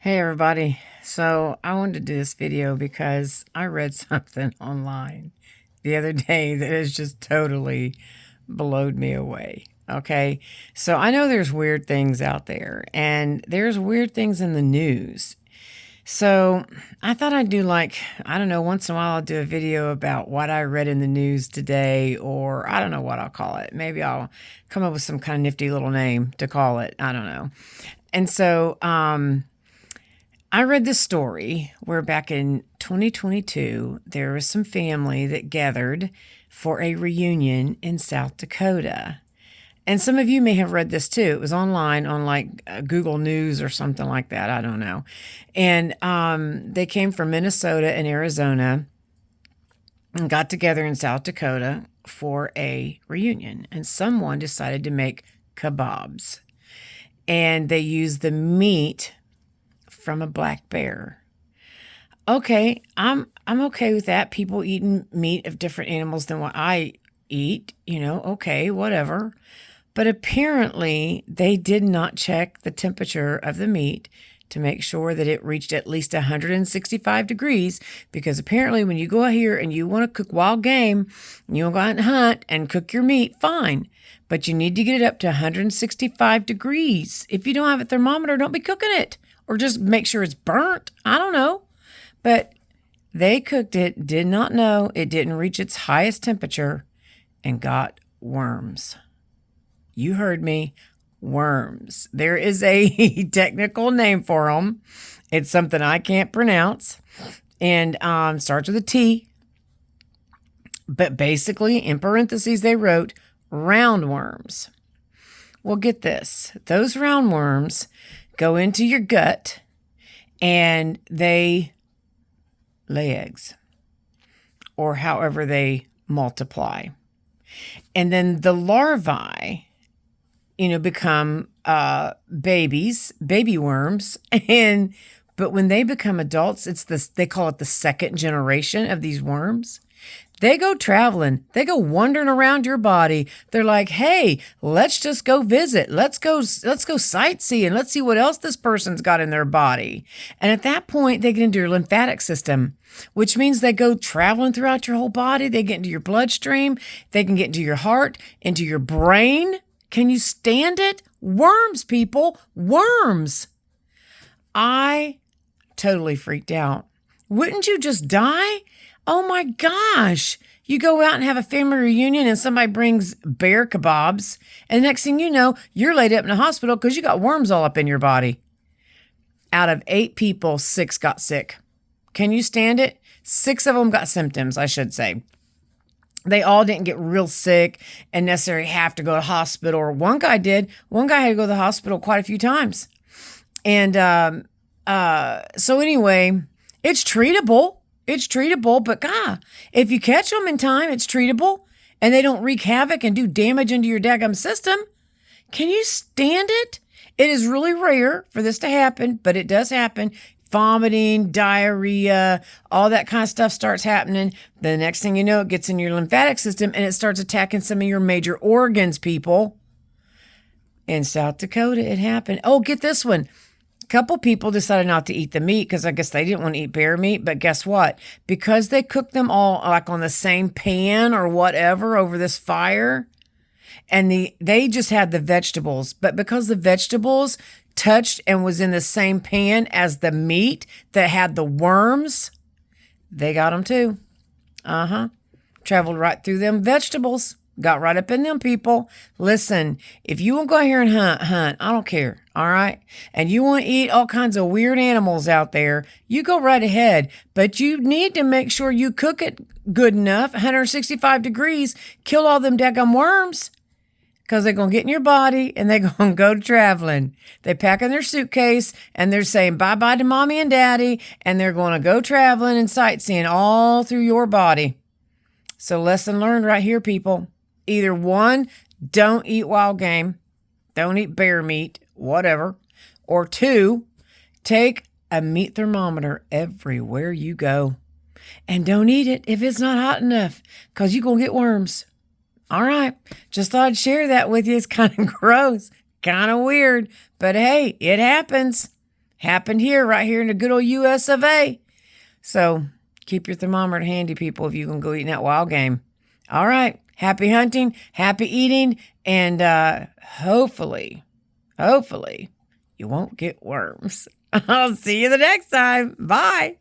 Hey everybody. So I wanted to do this video because I read something online the other day that has just totally blowed me away. Okay. So I know there's weird things out there and there's weird things in the news. So I thought I'd do I don't know, once in a while I'll do a video about what I read in the news today, or I don't know what I'll call it. Maybe I'll come up with some kind of nifty little name to call it. I don't know. And so, I read this story where back in 2022, there was some family that gathered for a reunion in South Dakota. And some of you may have read this too. It was online on Google News or something like that. I don't know. And they came from Minnesota and Arizona and got together in South Dakota for a reunion. And someone decided to make kebabs. And they used the meat from a black bear. Okay, I'm okay with that. People eating meat of different animals than what I eat, okay, whatever. But apparently they did not check the temperature of the meat to make sure that it reached at least 165 degrees, because apparently when you go out here and you want to cook wild game, you want to go out and hunt and cook your meat, fine. But you need to get it up to 165 degrees. If you don't have a thermometer, don't be cooking it. Or just make sure it's burnt. I don't know. But they cooked it, did not know it didn't reach its highest temperature, and got worms. You heard me. Worms. There is a technical name for them. It's something I can't pronounce. And starts with a T. But basically, in parentheses, they wrote roundworms. Well, get this. Those roundworms go into your gut and they lay eggs, or however they multiply. And then the larvae, become baby worms. But when they become adults, they call it the second generation of these worms. They go traveling. They go wandering around your body. They're like, hey, let's just go visit. Let's go sightseeing. Let's see what else this person's got in their body. And at that point, they get into your lymphatic system, which means they go traveling throughout your whole body. They get into your bloodstream. They can get into your heart, into your brain. Can you stand it? Worms, people. Worms. I totally freaked out. Wouldn't you just die? Oh my gosh. You go out and have a family reunion and somebody brings bear kebabs, and the next thing you know, you're laid up in a hospital because you got worms all up in your body. Out of 8 people, 6 got sick. Can you stand it? 6 of them got symptoms, I should say. They all didn't get real sick and necessarily have to go to hospital. Or one guy did. One guy had to go to the hospital quite a few times. And so anyway, it's treatable. It's treatable, but if you catch them in time, it's treatable, and they don't wreak havoc and do damage into your daggum system. Can you stand it? It is really rare for this to happen, but it does happen. Vomiting, diarrhea, all that kind of stuff starts happening. The next thing you know, it gets in your lymphatic system and it starts attacking some of your major organs, people. In South Dakota, it happened. Oh, get this one. Couple people decided not to eat the meat because I guess they didn't want to eat bear meat. But guess what? Because they cooked them all like on the same pan or whatever over this fire, and they just had the vegetables. But because the vegetables touched and was in the same pan as the meat that had the worms, they got them too. Traveled right through them vegetables. Got right up in them, people. Listen, if you want to go out here and hunt, I don't care, all right? And you want to eat all kinds of weird animals out there, you go right ahead. But you need to make sure you cook it good enough, 165 degrees, kill all them daggum worms, because they're going to get in your body and they're going to go traveling. They pack in their suitcase and they're saying bye-bye to mommy and daddy, and they're going to go traveling and sightseeing all through your body. So lesson learned right here, people. Either one, don't eat wild game. Don't eat bear meat, whatever. Or 2, take a meat thermometer everywhere you go. And don't eat it if it's not hot enough, because you're going to get worms. All right. Just thought I'd share that with you. It's kind of gross, kind of weird. But hey, it happens. Happened here, right here in the good old US of A. So keep your thermometer handy, people, if you can go eating that wild game. All right. Happy hunting, happy eating, and hopefully, you won't get worms. I'll see you the next time. Bye.